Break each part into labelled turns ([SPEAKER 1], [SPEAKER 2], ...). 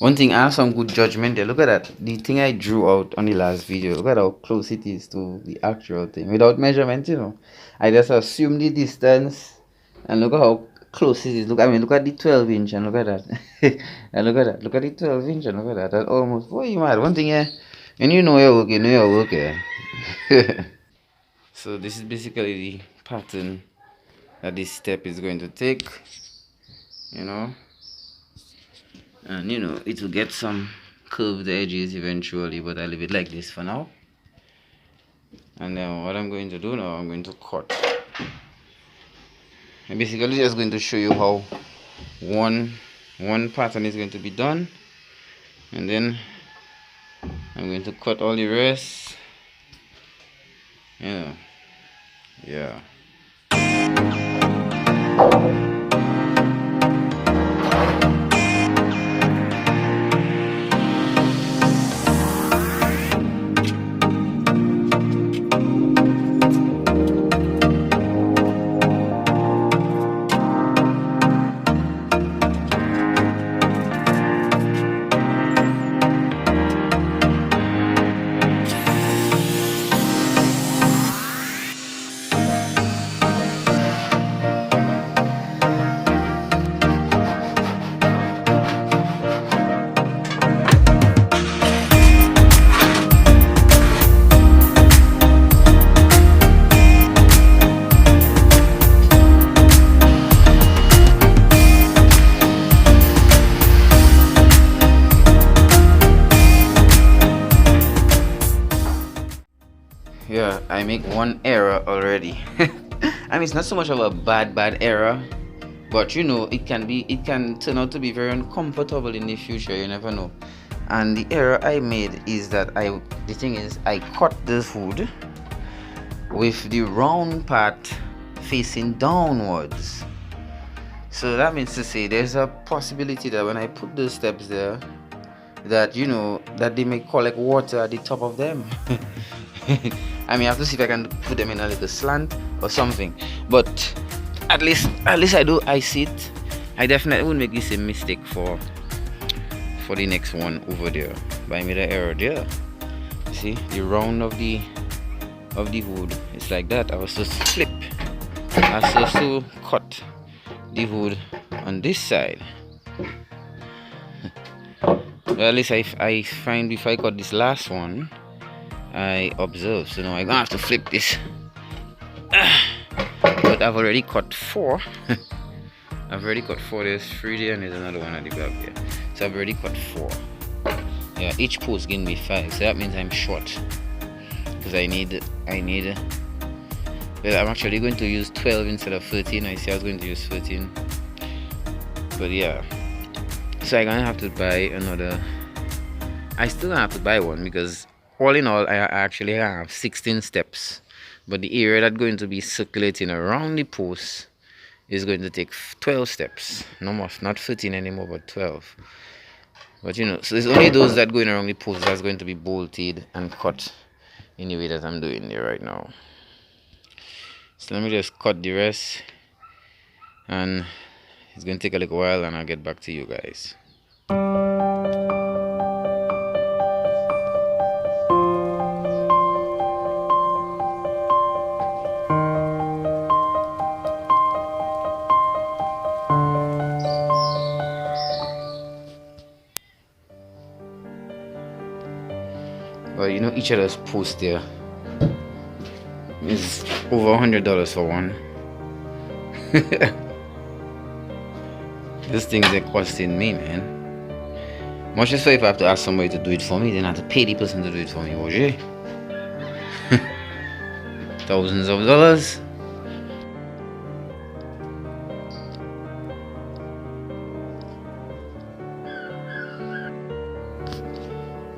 [SPEAKER 1] One thing, I have some good judgment there. Look at that. The thing I drew out on the last video. Look at how close it is to the actual thing. Without measurement, you know. I just assume the distance. And look at how close it is. Look, I mean, look at the 12 inch and look at that. And look at that. Look at the 12 inch and look at that. That almost, boy, you mad. One thing, yeah. And you know you're working, yeah. So this is basically the pattern that this step is going to take. You know. And you know, it will get some curved edges eventually, but I leave it like this for now. And then what I'm going to do now, I'm going to cut. I'm basically just going to show you how one pattern is going to be done, and then I'm going to cut all the rest. Yeah. Yeah, I make one error already. I mean, it's not so much of a bad error, but you know, it can turn out to be very uncomfortable in the future. You never know. And the error I made is that I cut this hood with the round part facing downwards. So that means to say there's a possibility that when I put those steps there, that you know, that they may collect water at the top of them. I mean, I have to see if I can put them in a little slant or something. But at least I see it. I definitely wouldn't make the same mistake for the next one over there. But I made an error there. See, the round of the hood, it's like that. I was supposed to flip. I was supposed to cut the hood on this side. Well, at least I find if I cut this last one, I observe. So now I'm gonna have to flip this. But I've already cut 4. I've already cut 4. There's 3 there and there's another one at the back there. So I've already cut 4. Yeah, each post gave me 5. So that means I'm short. Because I need well, I'm actually going to use 12 instead of 13. I say I was going to use 13. But yeah. So I'm gonna have to buy another. I still gonna have to buy one because all in all I actually have 16 steps, but the area that's going to be circulating around the post is going to take 12 steps. No more, not 13 anymore, but 12. But you know, so it's only those that going around the post that's going to be bolted and cut in the way that I'm doing there right now. So let me just cut the rest, and it's going to take a little while and I'll get back to you guys. Well, you know, each of those posts there is over $100 for one. These things are costing me, man. Much as if I have to ask somebody to do it for me, then I have to pay the person to do it for me. Okay? Thousands of dollars.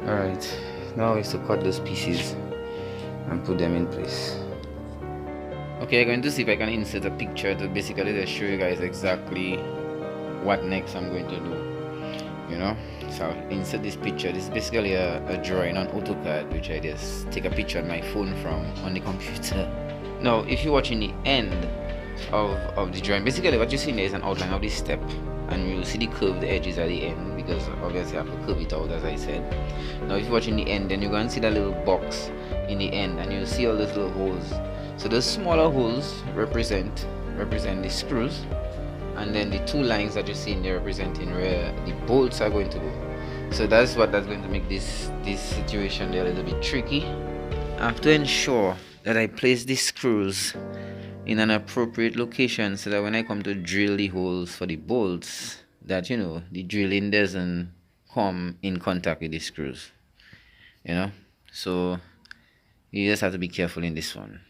[SPEAKER 1] Alright, now is to cut those pieces and put them in place. Okay, I'm going to see if I can insert a picture to basically just show you guys exactly what next I'm going to do. You know, so I'll insert this picture. This is basically a drawing on AutoCAD, which I just take a picture on my phone from on the computer. Now, if you're watching the end of the drawing, basically what you're seeing there is an outline of this step. and you see the curved edges at the end, because obviously I have to curve it out, as I said. Now if you're watching the end, then you're going to see that little box in the end, and you see all those little holes. So those smaller holes represent the screws, and then the two lines that you see in there representing where the bolts are going to go. So that's going to make this situation there a little bit tricky. I have to ensure that I place the screws in an appropriate location, so that when I come to drill the holes for the bolts, that the drilling doesn't come in contact with the screws, so you just have to be careful in this one.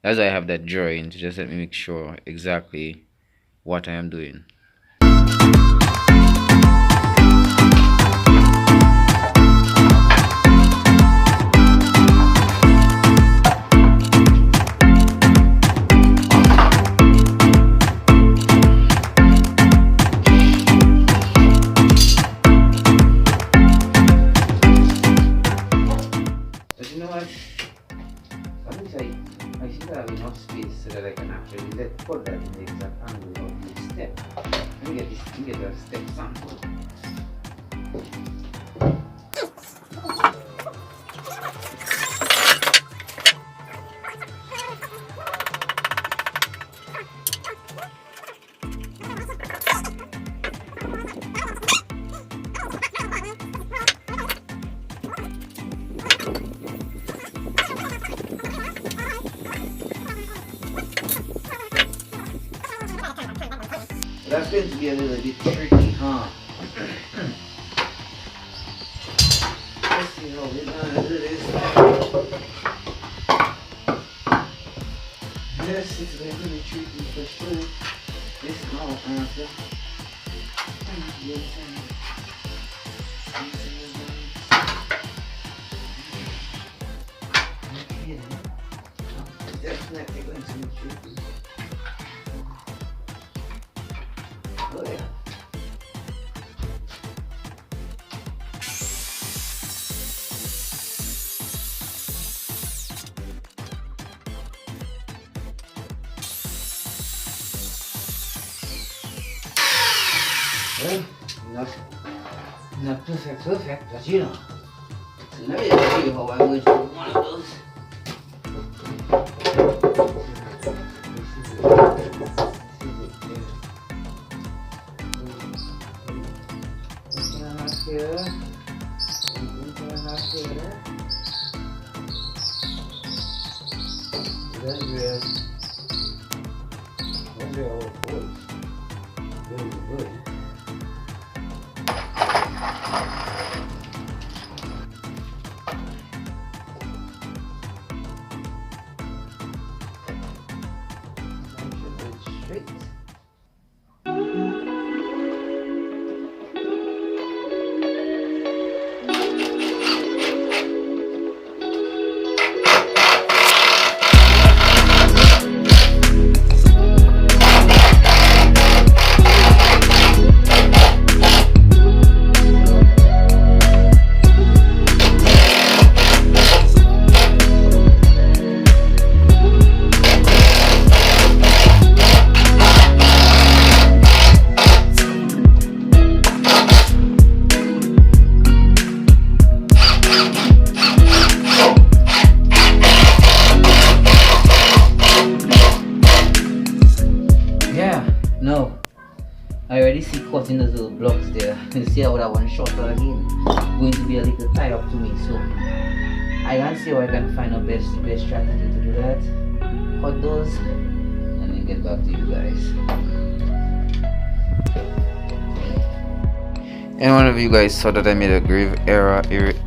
[SPEAKER 1] That's why I have that drawing, to just let me make sure exactly what I am doing. I should have enough space so that I can actually put that in the exact angle of the step. Let me get that step sample. That's going to be a little bit tricky, huh? Let's see how we're gonna do this. Yes, it's going to be tricky for sure. This now after. Definitely going to be tricky. Oh yeah. Well, not perfect, but So let me just show you how I'm going to do one of those. Here. That's where our bolts. Very good. Straight. No, I already see cutting those little blocks there. You see how that one shorter again, going to be a little tie up to me. So I can see how I can find the best strategy to do that. Cut those and then get back to you guys. And one of you guys saw that I made a grave error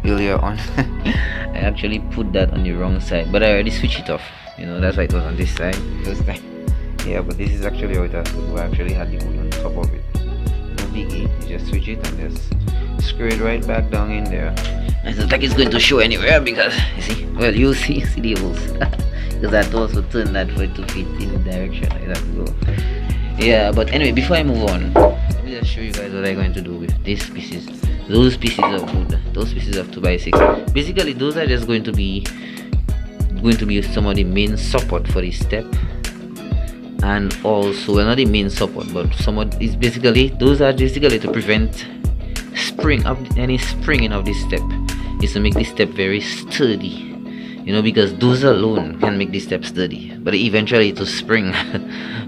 [SPEAKER 1] earlier on. I actually put that on the wrong side, but I already switched it off. That's why it was on this side this time. Yeah, but this is actually how it has to go. I actually had the wood on top of it. No biggie, you just switch it and just screw it right back down in there. It's not like it's going to show anywhere, because you see, well, you see the holes. Because I had to also turn that for it to fit in the direction I have to go. Yeah, but anyway, before I move on, let me just show you guys what I'm going to do with these pieces. Those pieces of wood, those pieces of 2x6. Basically, those are just going to be some of the main support for this step. and also, well, not the main support, but somewhat is basically, those are basically to prevent any springing of this step, is to make this step very sturdy, because those alone can make this step sturdy, but eventually it will spring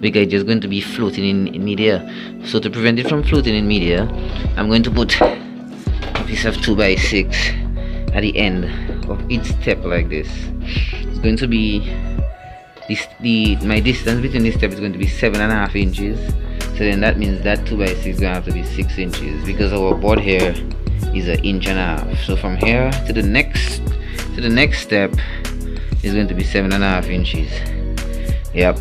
[SPEAKER 1] because it's just going to be floating in midair. So to prevent it from floating in midair, I'm going to put a piece of 2x6 at the end of each step like this. It's going to be my distance between this step is going to be 7.5 inches. So then that means that 2x6 is going to have to be 6 inches, because our board here is 1.5 inches. So from here to the next step is going to be 7.5 inches. Yep.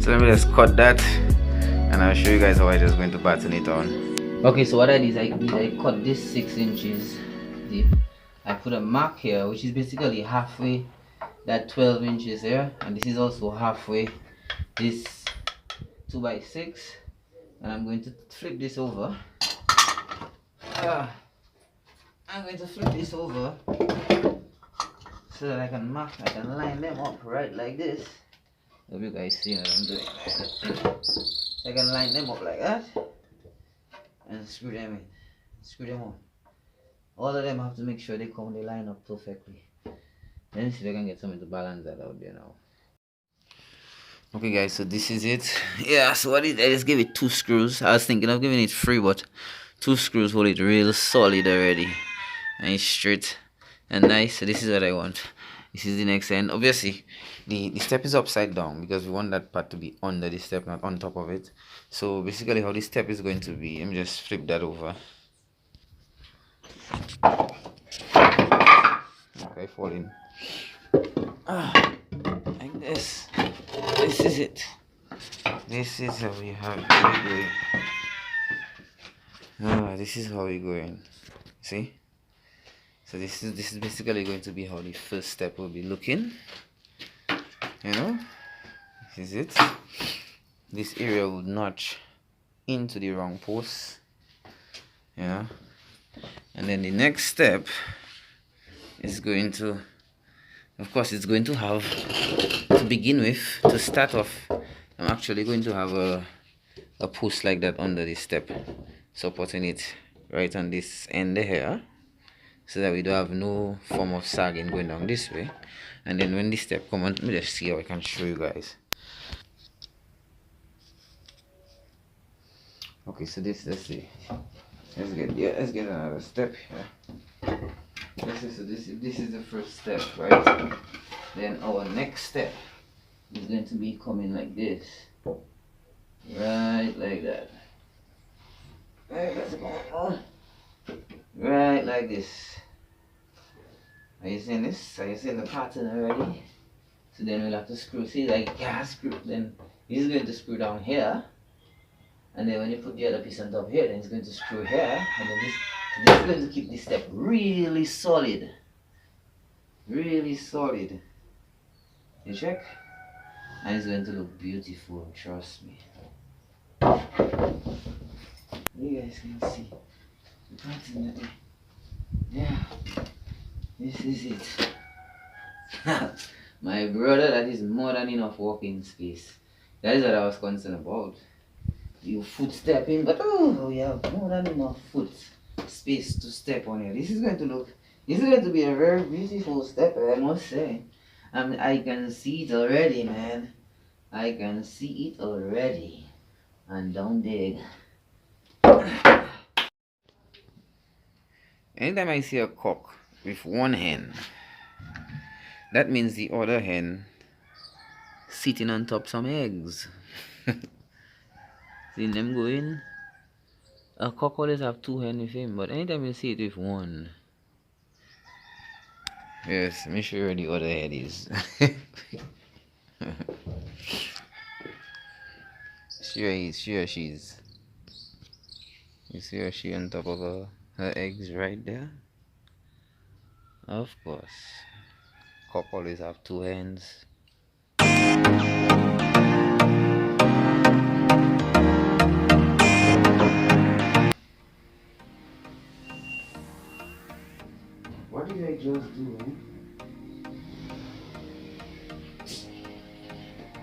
[SPEAKER 1] So let me just cut that, and I'll show you guys how I just going to batten it on. Okay, so what I did is I cut this 6 inches deep. I put a mark here, which is basically halfway that 12 inches here, and this is also halfway this 2x6, and I'm going to flip this over. I'm going to flip this over so that I can line them up right like this. Hope you guys see what I'm doing. I can line them up like that and screw them on. All of them have to make sure they line up perfectly. Let me see if I can get something to balance that out there now. Okay guys, so this is it. Yeah, so I just gave it 2 screws. I was thinking of giving it 3, but 2 screws hold it real solid already, and it's straight and nice. So this is what I want. This is the next end. Obviously the step is upside down because we want that part to be under the step, not on top of it. So basically how this step is going to be, let me just flip that over. Okay, fall in. Like this. This is it. This is how we have it going. This is how we're going. See? So this is basically going to be how the first step will be looking. This is it. This area will notch into the wrong post. And then the next step is going to, of course, it's going to have, to begin with, to start off, I'm actually going to have a post like that under this step, supporting it right on this end here, so that we don't have no form of sagging going down this way. And then when this step comes on, let me just see how I can show you guys. Okay, so let's see. Let's get another step here. This is the first step, right? Then our next step is going to be coming like this, right like that. Right, let's go on. Right like this. Are you seeing this? Are you seeing the pattern already? So then we'll have to screw. See, like gas screw. Then this is going to screw down here, and then when you put the other piece on top here, then it's going to screw here, and then this is going to keep this step really solid. Really solid. You check? And it's going to look beautiful, trust me. You guys can see the pattern there. Yeah. This is it. My brother, that is more than enough walking space. That is what I was concerned about. You footstepping, but we have more than enough foot space to step on here. This is going to be a very beautiful step, I must say. I can see it already, man. I can see it already. And don't dig. Anytime I see a cock with one hen, that means the other hen sitting on top some eggs. See them going? A cock always have 2 hens with him, but anytime you see it with one. Yes, let me show you where the other head is. She's. You see her, she on top of her eggs right there? Of course. Cock always have 2 hens. What did I just do, man?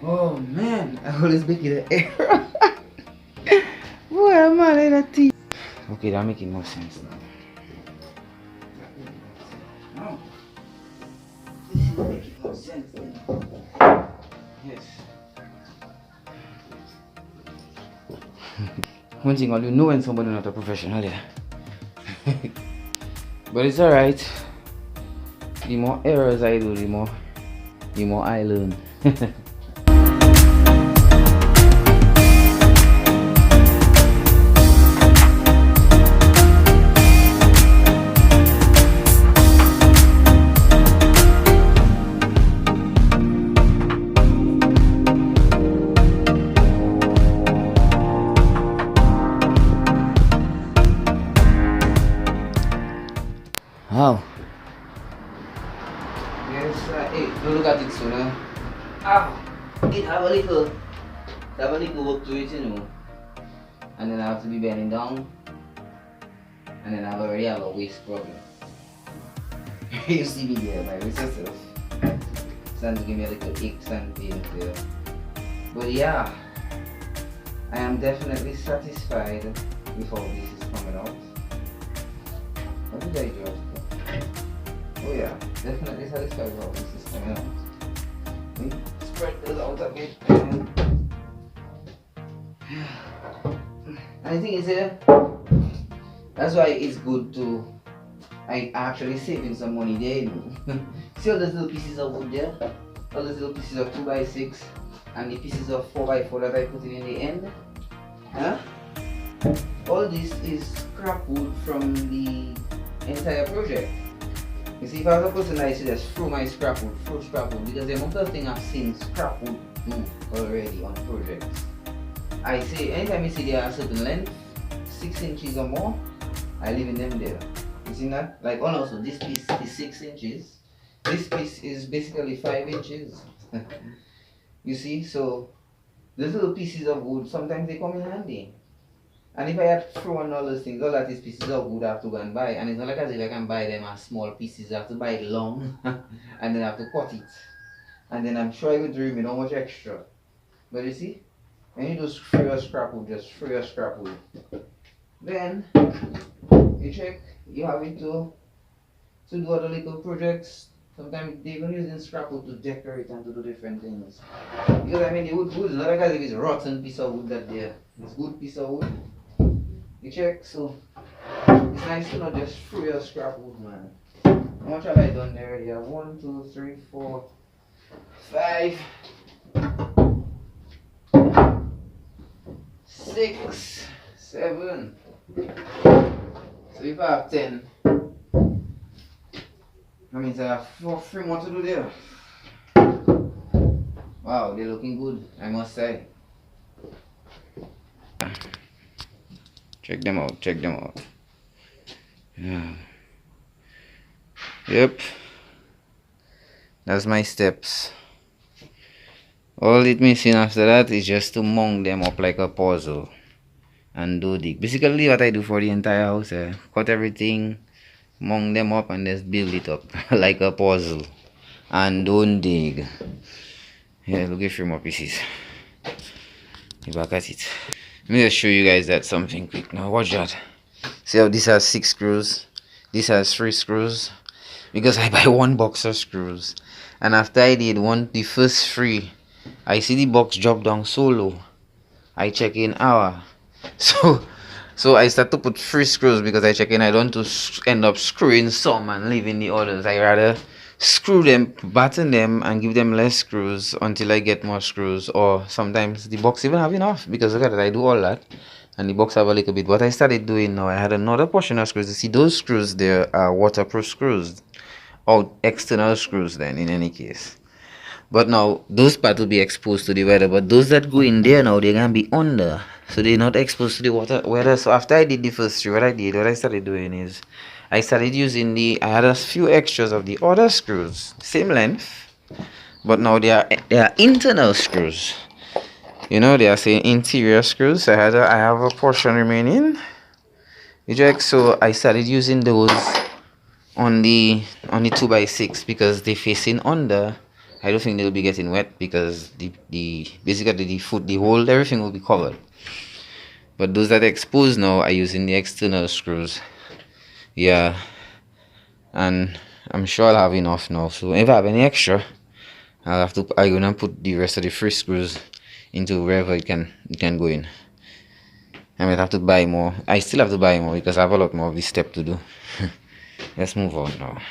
[SPEAKER 1] Oh man, I always make it an error. Boy, I'm mad at that thing. Okay, that making more sense now. Now, this is making more sense now. Yes. One thing, all you know when somebody not a professional, yeah. But it's alright. The more errors I do, the more I learn. Wow. Yes, hey, don't look at it so now. It have a little work to it, you know. And then I have to be bending down. And then I already have a waist problem. You see me there, my waist yourself. Starting to give me a little aches and pains there. But yeah, I am definitely satisfied with how this is coming out. What did I do? Oh yeah, definitely satisfied with how this is coming out. We spread this out a bit. And the thing is, that's why it's good to. I actually saving some money there, you know. See all those little pieces of wood there? All those little pieces of 2x6 and the pieces of 4x4 that I put in the end. Huh? All this is scrap wood from the entire project. You see, if I was a person that used to just throw my scrap wood, because the amount of things I've seen scrap wood do already on projects. I say, anytime you see they are a certain length, 6 inches or more, I leave in them there. You see that? Like, oh no, so this piece is 6 inches. This piece is basically 5 inches. You see, so those little pieces of wood, sometimes they come in handy. And if I had thrown all those things, all that is pieces of wood I have to go and buy. And it's not like as if I can buy them as small pieces. I have to buy it long and then I have to cut it. And then I'm sure I would dream with how much extra. But you see, when you just free your scrap wood, just free your scrap wood. Then you check, you have it to do other little projects. Sometimes they even using scrap wood to decorate and to do different things. Because I mean the wood is not like as if it's a rotten piece of wood that there. It's good piece of wood. You check, so it's nice to not just throw your scrap wood, man. How much have I done there already? 1, 2, 3, 4, 5, 6, 7. So if I have 10, that means I have 3 more to do there. Wow, they're looking good, I must say. Check them out, check them out. Yeah. Yep. That's my steps. All it missing after that is just to mount them up like a puzzle and do dig. Basically what I do for the entire house, cut everything, mount them up and just build it up like a puzzle and don't dig. Yeah, look at 3 more pieces. Get back at it. Let me just show you guys that something quick. Now watch that. See how this has 6 screws, this has 3 screws, because I buy 1 box of screws, and after I did the first 3, I see the box drop down so low. I check in hour, so I start to put 3 screws because I check in. I don't want to end up screwing some and leaving the others. I rather screw them, batten them, and give them less screws until I get more screws. Or sometimes the box even have enough, because look at it, I do all that and the box have a little bit. What I started doing now, I had another portion of screws. You see those screws there are waterproof screws, or external screws then in any case. But now those parts will be exposed to the weather, but those that go in there now, they're gonna be under, so they're not exposed to the weather. So after I did the first 3, what I started doing is I started using I had a few extras of the other screws, same length, but now they are internal screws. You know, they are saying interior screws. I have a portion remaining. So I started using those on the 2x6 because they're facing under I don't think they'll be getting wet because the basically the foot, the hole, everything will be covered. But those that are exposed now are using the external screws. Yeah, and I'm sure I'll have enough now. So if I have any extra, I'm gonna put the rest of the free screws into wherever it can go in. I might have to buy more. I still have to buy more because I have a lot more of this step to do. Let's move on now.